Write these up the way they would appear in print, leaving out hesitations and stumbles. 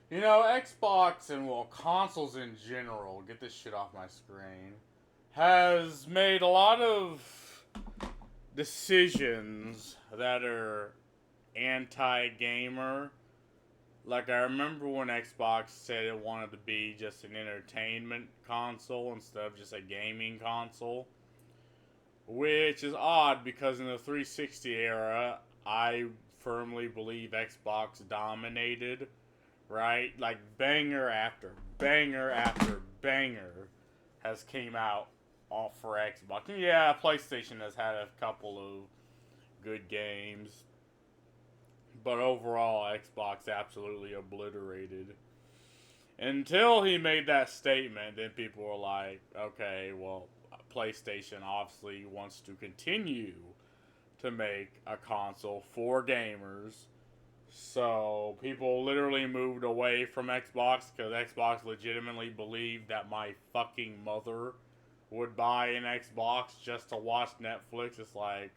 You know, Xbox and, well, consoles in general, get this shit off my screen, has made a lot of decisions that are anti gamer. Like, I remember when Xbox said it wanted to be just an entertainment console instead of just a gaming console. Which is odd because in the 360 era, I firmly believe Xbox dominated, right? Like banger after banger has came out all for Xbox. And yeah, PlayStation has had a couple of good games, but overall Xbox absolutely obliterated. Until he made that statement, then people were like, okay, well, PlayStation obviously wants to continue to make a console for gamers. So people literally moved away from Xbox because Xbox legitimately believed that my fucking mother would buy an Xbox just to watch Netflix. It's like,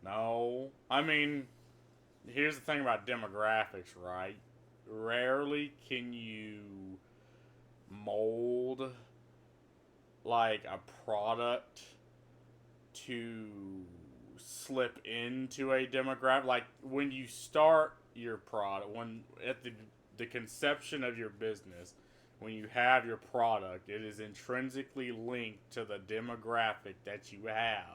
no. I mean, here's the thing about demographics, right? Rarely can you mold like a product to slip into a demographic. Like when you start your product, when at the conception of your business, when you have your product, it is intrinsically linked to the demographic that you have.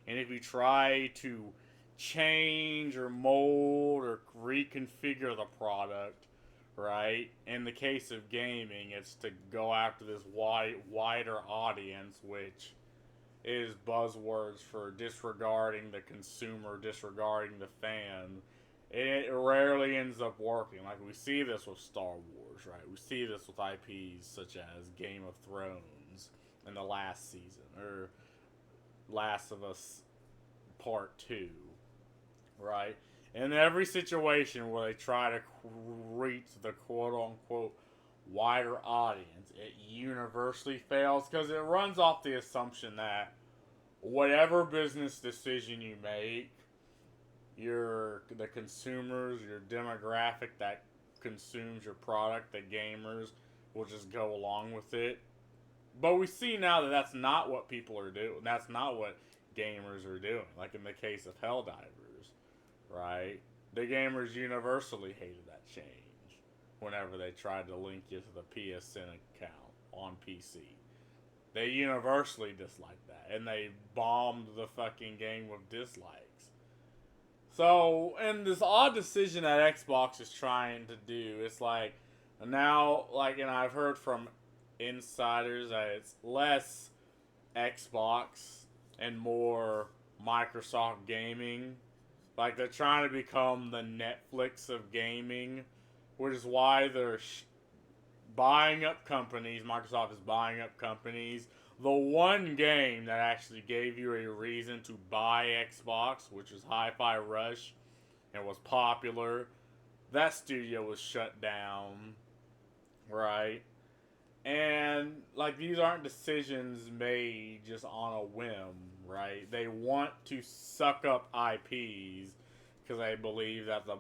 And if you try to change or mold or reconfigure the product, right? In the case of gaming, it's to go after this wider audience, which is buzzwords for disregarding the consumer, disregarding the fan. It rarely ends up working. Like we see this with Star Wars, right? We see this with IPs such as Game of Thrones in the last season, or Last of Us Part 2, right? In every situation where they try to reach the quote unquote wider audience, it universally fails because it runs off the assumption that whatever business decision you make, the consumers, your demographic that consumes your product, the gamers, will just go along with it. But we see now that that's not what people are doing. That's not what gamers are doing. Like in the case of Helldivers, right? The gamers universally hated that change whenever they tried to link you to the PSN account on PC. They universally disliked that, and they bombed the fucking game with dislikes. So, and this odd decision that Xbox is trying to do, it's like now, like, and I've heard from insiders that it's less Xbox and more Microsoft gaming. Like, they're trying to become the Netflix of gaming, which is why they're buying up companies. Microsoft is buying up companies. The one game that actually gave you a reason to buy Xbox, which was Hi-Fi Rush, and was popular, that studio was shut down, right? And like these aren't decisions made just on a whim, right? They want to suck up IPs because they believe that the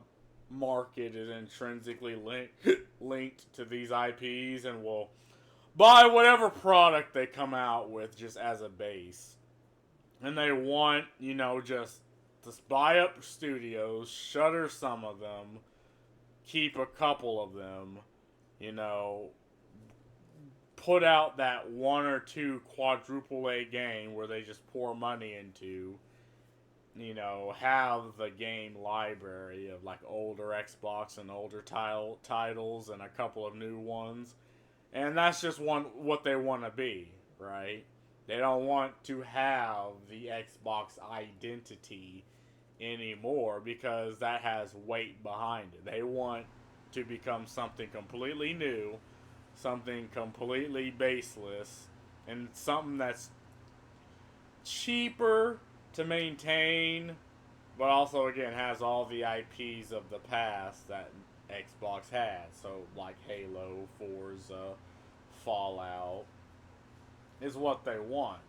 market is intrinsically linked to these IPs and will buy whatever product they come out with just as a base. And they want, just buy up studios, shutter some of them, keep a couple of them, you know, put out that one or two quadruple A game where they just pour money into, have the game library of like older Xbox and older titles and a couple of new ones. And that's just what they want to be, right? They don't want to have the Xbox identity anymore because that has weight behind it. They want to become something completely new, something completely baseless, and something that's cheaper to maintain, but also again has all the IPs of the past that Xbox had. So like Halo, Forza, Fallout is what they want.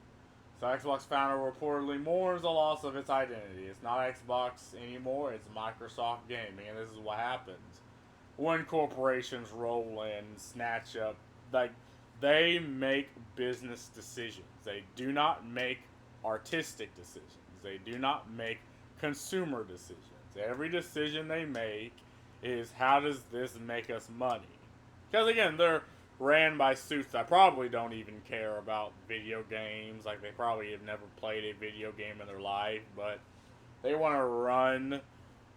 So Xbox founder reportedly mourns the loss of its identity. It's not Xbox anymore, it's Microsoft Gaming, and this is what happens when corporations roll in and snatch up, like, they make business decisions. They do not make artistic decisions. They do not make consumer decisions. Every decision they make is, how does this make us money? Because again, they're ran by suits that probably don't even care about video games. Like, they probably have never played a video game in their life, but they want to run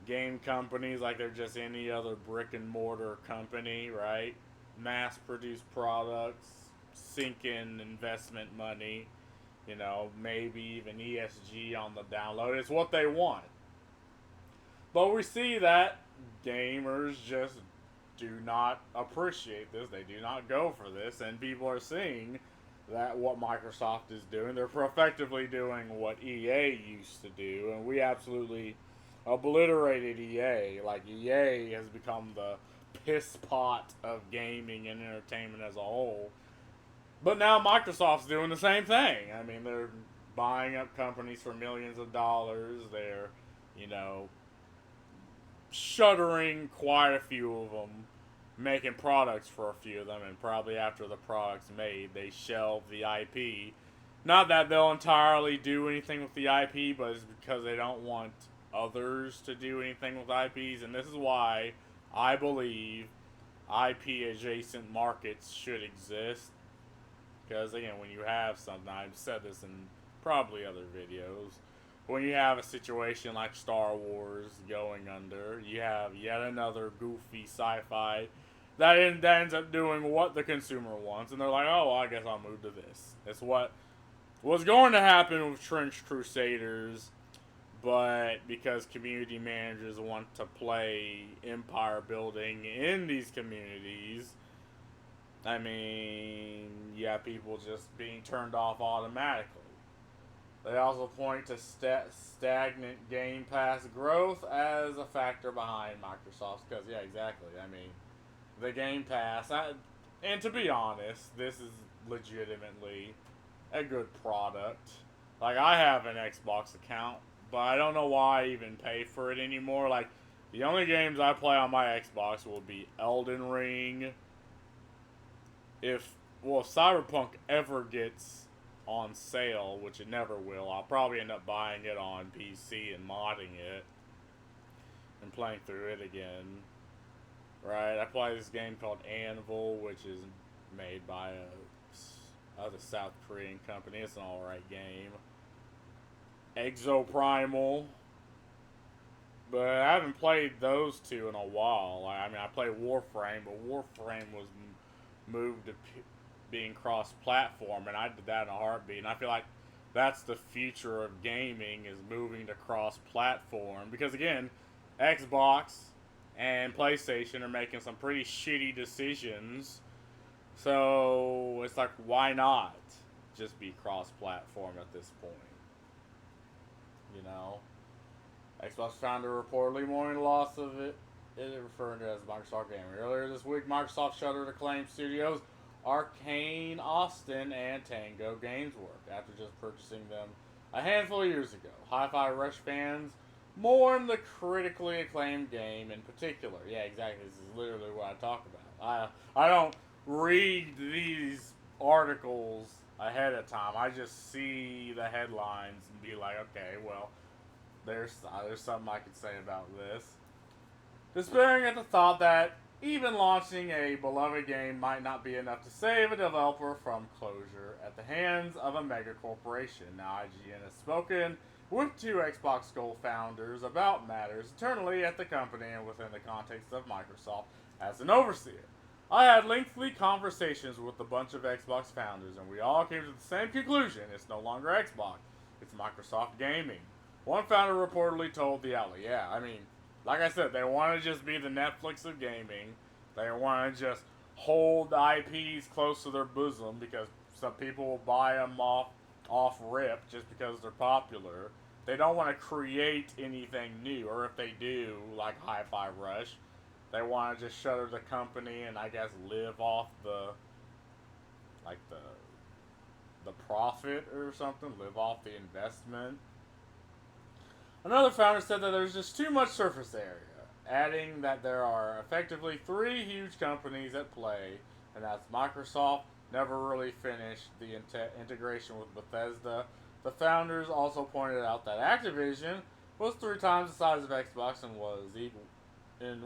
game companies like they're just any other brick and mortar company, right? Mass produce products, sink in investment money, maybe even ESG on the download. It's what they want. But we see that gamers just do not appreciate this. They do not go for this, and people are seeing that what Microsoft is doing, they're effectively doing what EA used to do, and we absolutely obliterated EA. Like, EA has become the piss pot of gaming and entertainment as a whole. But now Microsoft's doing the same thing. I mean, they're buying up companies for millions of dollars. They're, you know, shuttering quite a few of them, making products for a few of them, and probably after the product's made, they shelve the IP. Not that they'll entirely do anything with the IP, but it's because they don't want others to do anything with IPs, and this is why I believe IP adjacent markets should exist. Because again, when you have something, I've said this in probably other videos, when you have a situation like Star Wars going under, you have yet another goofy sci-fi that ends up doing what the consumer wants, and they're like, oh, well, I guess I'll move to this. It's what was going to happen with Trench Crusaders, but because community managers want to play empire building in these communities, I mean, yeah, people just being turned off automatically. They also point to stagnant Game Pass growth as a factor behind Microsoft's. Because, yeah, exactly. I mean, the Game Pass, and to be honest, this is legitimately a good product. Like, I have an Xbox account, but I don't know why I even pay for it anymore. Like, the only games I play on my Xbox will be Elden Ring. If Cyberpunk ever gets on sale, which it never will, I'll probably end up buying it on PC and modding it and playing through it again. Right? I play this game called Anvil, which is made by a South Korean company. It's an alright game. Exoprimal. But I haven't played those two in a while. I mean, I played Warframe, but Warframe was moved to being cross-platform, and I did that in a heartbeat. And I feel like that's the future of gaming, is moving to cross-platform. Because again, Xbox and PlayStation are making some pretty shitty decisions. So it's like, why not just be cross-platform at this point? You know? Xbox founder reportedly mourning the loss of it, referring to it as Microsoft Gaming. Earlier this week, Microsoft shuttered acclaimed studios Arcane Austin and Tango Gameworks after just purchasing them a handful of years ago. Hi-Fi Rush fans mourn the critically acclaimed game in particular. Yeah, exactly. This is literally what I talk about. I don't read these articles ahead of time. I just see the headlines and be like, okay, well, there's something I could say about this. Despairing at the thought that even launching a beloved game might not be enough to save a developer from closure at the hands of a mega corporation. Now, IGN has spoken with two Xbox Gold founders about matters internally at the company and within the context of Microsoft as an overseer. I had lengthy conversations with a bunch of Xbox founders, and we all came to the same conclusion. It's no longer Xbox. It's Microsoft Gaming. One founder reportedly told the Alley, yeah, I mean, like I said, they want to just be the Netflix of gaming. They want to just hold IPs close to their bosom because some people will buy them off rip just because they're popular. They don't want to create anything new, or if they do, like Hi-Fi Rush, they want to just shutter the company and I guess live off the profit or something, live off the investment. Another founder said that there's just too much surface area adding that there are effectively three huge companies at play, and that's Microsoft never really finished the integration with Bethesda. The founders also pointed out that Activision was three times the size of Xbox and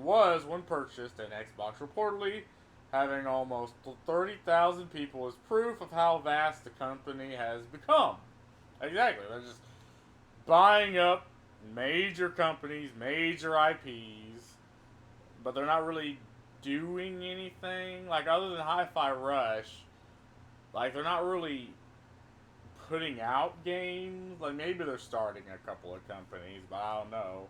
was when purchased, and Xbox reportedly having almost 30,000 people is proof of how vast the company has become. Exactly, they're just buying up major companies, major IPs, but they're not really doing anything. Like, other than Hi-Fi Rush, like, they're not really putting out games. Like, maybe they're starting a couple of companies, but I don't know.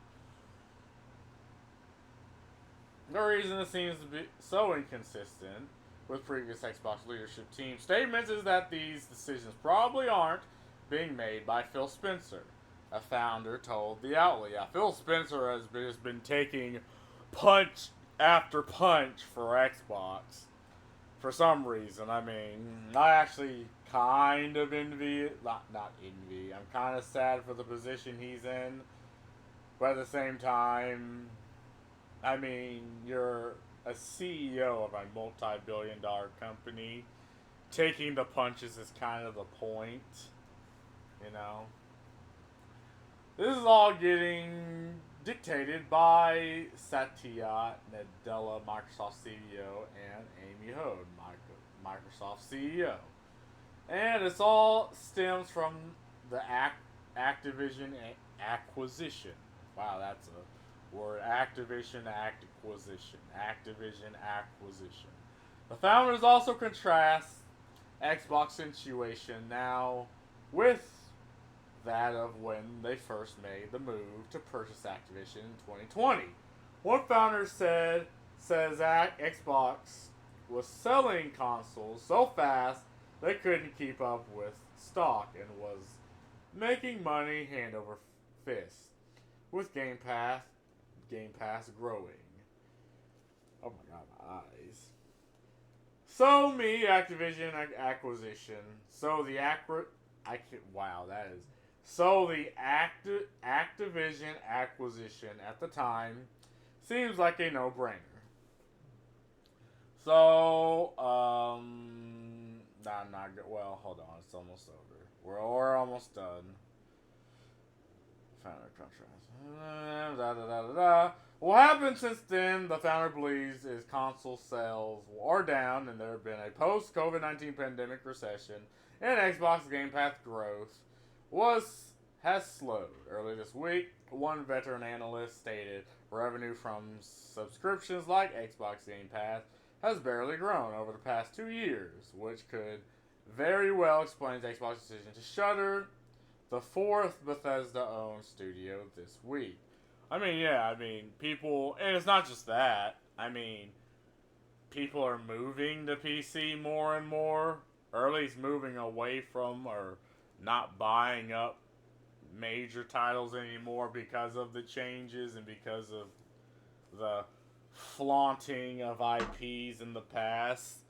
The reason it seems to be so inconsistent with previous Xbox leadership team statements is that these decisions probably aren't being made by Phil Spencer. A founder told the outlet, yeah, Phil Spencer has been taking punch after punch for Xbox for some reason. I mean, I actually kind of envy, not envy, I'm kind of sad for the position he's in, but at the same time, I mean, you're a CEO of a multi-billion-dollar company. Taking the punches is kind of the point, you know. This is all getting dictated by Satya Nadella, Microsoft CEO, and Amy Hood, Microsoft CEO. And this all stems from the Activision acquisition. Wow, that's a word. Activision acquisition. Activision acquisition. The founders also contrast Xbox situation now with that of when they first made the move to purchase Activision in 2020. One founder says that Xbox was selling consoles so fast they couldn't keep up with stock and was making money hand over fist with Game Pass growing. Oh my god, my eyes. So me Activision acquisition. So the Activision acquisition at the time seems like a no-brainer. So, nah, not good. Well, hold on, it's almost over. We're almost done. Founder contrast. Da, da, da, da, da. What happened since then, the founder believes, is console sales are down, and there have been a post-COVID-19 pandemic recession, and Xbox Game Pass growth has slowed. Earlier this week, one veteran analyst stated revenue from subscriptions like Xbox Game Pass has barely grown over the past 2 years, which could very well explain Xbox's decision to shutter the fourth Bethesda-owned studio this week. I mean, yeah, people, and it's not just that. I mean, people are moving to PC more and more, or at least moving away from or not buying up major titles anymore because of the changes and because of the flaunting of IPs in the past.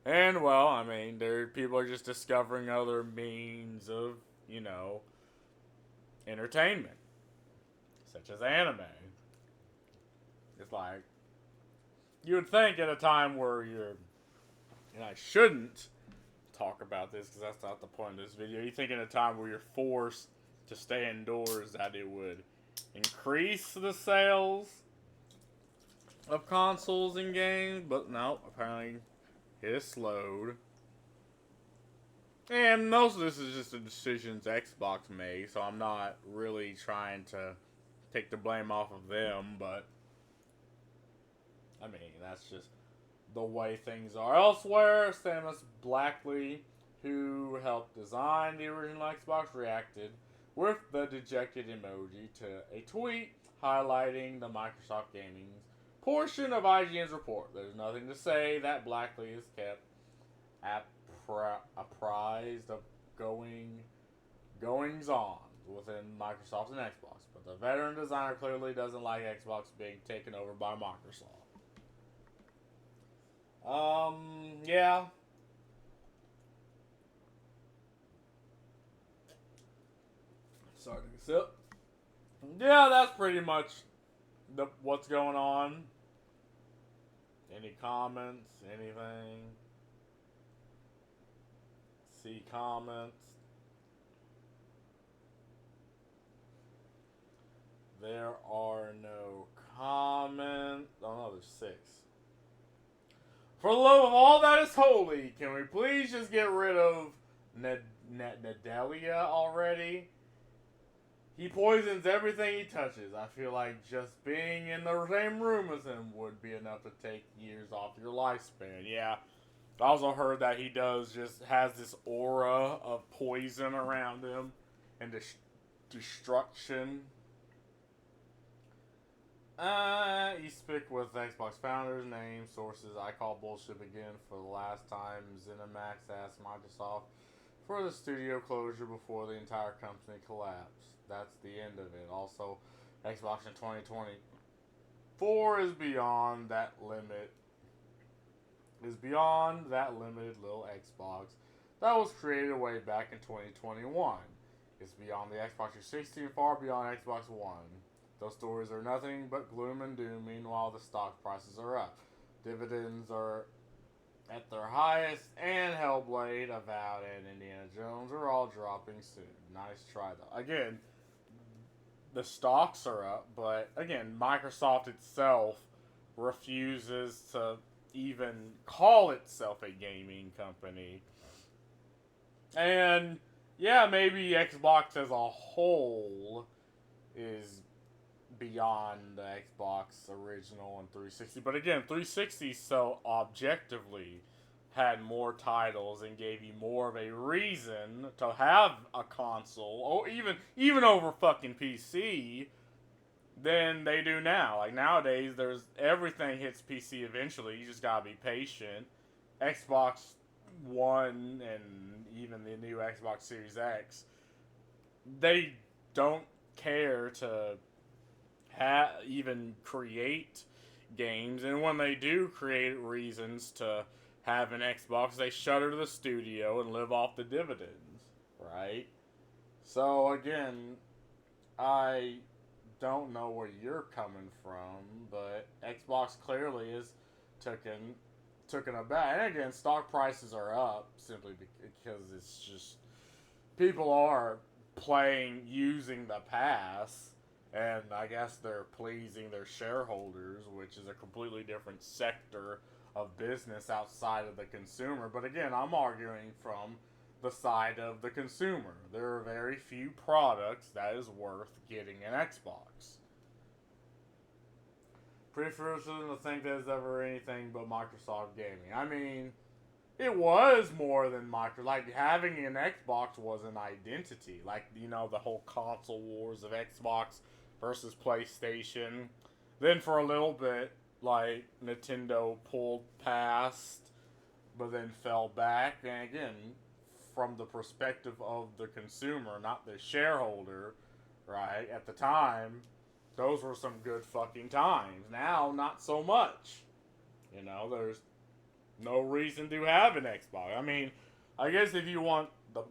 And, well, I mean, people are just discovering other means of, entertainment, such as anime. It's like, you would think at a time where and I shouldn't talk about this because that's not the point of this video, you think at a time where you're forced to stay indoors that it would increase the sales of consoles and games, but no, apparently it has slowed. And most of this is just the decisions Xbox made, so I'm not really trying to take the blame off of them, but I mean, that's just the way things are. Elsewhere, Samus Blackley, who helped design the original Xbox, reacted with the dejected emoji to a tweet highlighting the Microsoft Gaming's portion of IGN's report. There's nothing to say that Blackley is kept apprised of goings on within Microsoft and Xbox, but the veteran designer clearly doesn't like Xbox being taken over by Microsoft. Yeah. Sorry to sip. Yeah, that's pretty much what's going on? Any comments? Anything? See comments? There are no comments. Oh no, there's 6. For the love of all that is holy, can we please just get rid of Nedelia already? He poisons everything he touches. I feel like just being in the same room as him would be enough to take years off your lifespan. Yeah, I also heard that he just has this aura of poison around him and destruction. You speak with Xbox founders, name, sources. I call bullshit again for the last time. ZeniMax asked Microsoft for the studio closure before the entire company collapsed. That's the end of it. Also, Xbox in 2024 is beyond that limit. Is beyond that limited little Xbox that was created way back in 2021. It's beyond the Xbox 360 and far beyond Xbox One. Those stories are nothing but gloom and doom. Meanwhile, the stock prices are up. Dividends are at their highest, and Hellblade, Avowed, and Indiana Jones are all dropping soon. Nice try, though. Again, the stocks are up, but again, Microsoft itself refuses to even call itself a gaming company. And yeah, maybe Xbox as a whole is beyond the Xbox original and 360. But again, 360 so objectively had more titles and gave you more of a reason to have a console, or even over fucking PC, than they do now. Like nowadays, there's everything hits PC eventually. You just gotta be patient. Xbox One and even the new Xbox Series X, they don't care to even create games, and when they do create reasons to have an Xbox, they shutter the studio and live off the dividends, right? So again, I don't know where you're coming from, but Xbox clearly is taken aback. And again, stock prices are up simply because it's just people are playing using the pass, and I guess they're pleasing their shareholders, which is a completely different sector of business outside of the consumer. But again, I'm arguing from the side of the consumer. There are very few products that is worth getting an Xbox. Pretty foolish to think there's ever anything but Microsoft gaming. I mean, it was more than Microsoft. Like, having an Xbox was an identity. Like, the whole console wars of Xbox versus PlayStation. Then for a little bit, like, Nintendo pulled past, but then fell back. And again, from the perspective of the consumer, not the shareholder, right? At the time, those were some good fucking times. Now, not so much. There's no reason to have an Xbox. I mean, I guess if you want the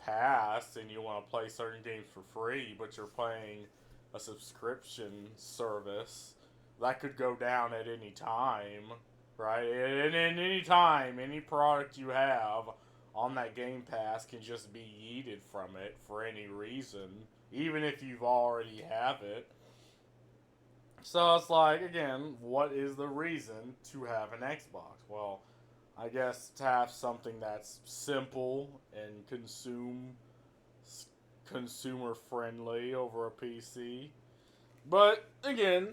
past and you want to play certain games for free, but you're paying a subscription service, that could go down at any time, right? And at any time, any product you have on that Game Pass can just be yeeted from it for any reason, even if you've already have it. So it's like, again, what is the reason to have an Xbox? Well, I guess to have something that's simple and consumer friendly over a PC. But again,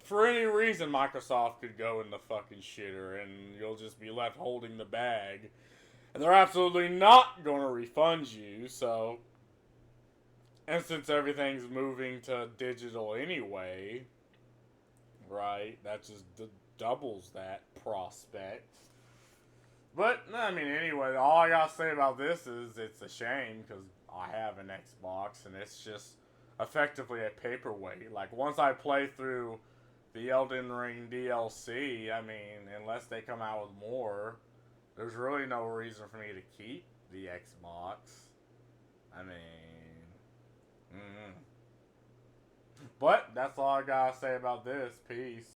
for any reason, Microsoft could go in the fucking shitter and you'll just be left holding the bag. And they're absolutely not going to refund you, so. And since everything's moving to digital anyway, right, that just doubles that prospect. But, I mean, anyway, all I gotta say about this is it's a shame because I have an Xbox and it's just effectively a paperweight. Like, once I play through the Elden Ring DLC, I mean, unless they come out with more, there's really no reason for me to keep the Xbox. I mean, But that's all I gotta say about this. Peace.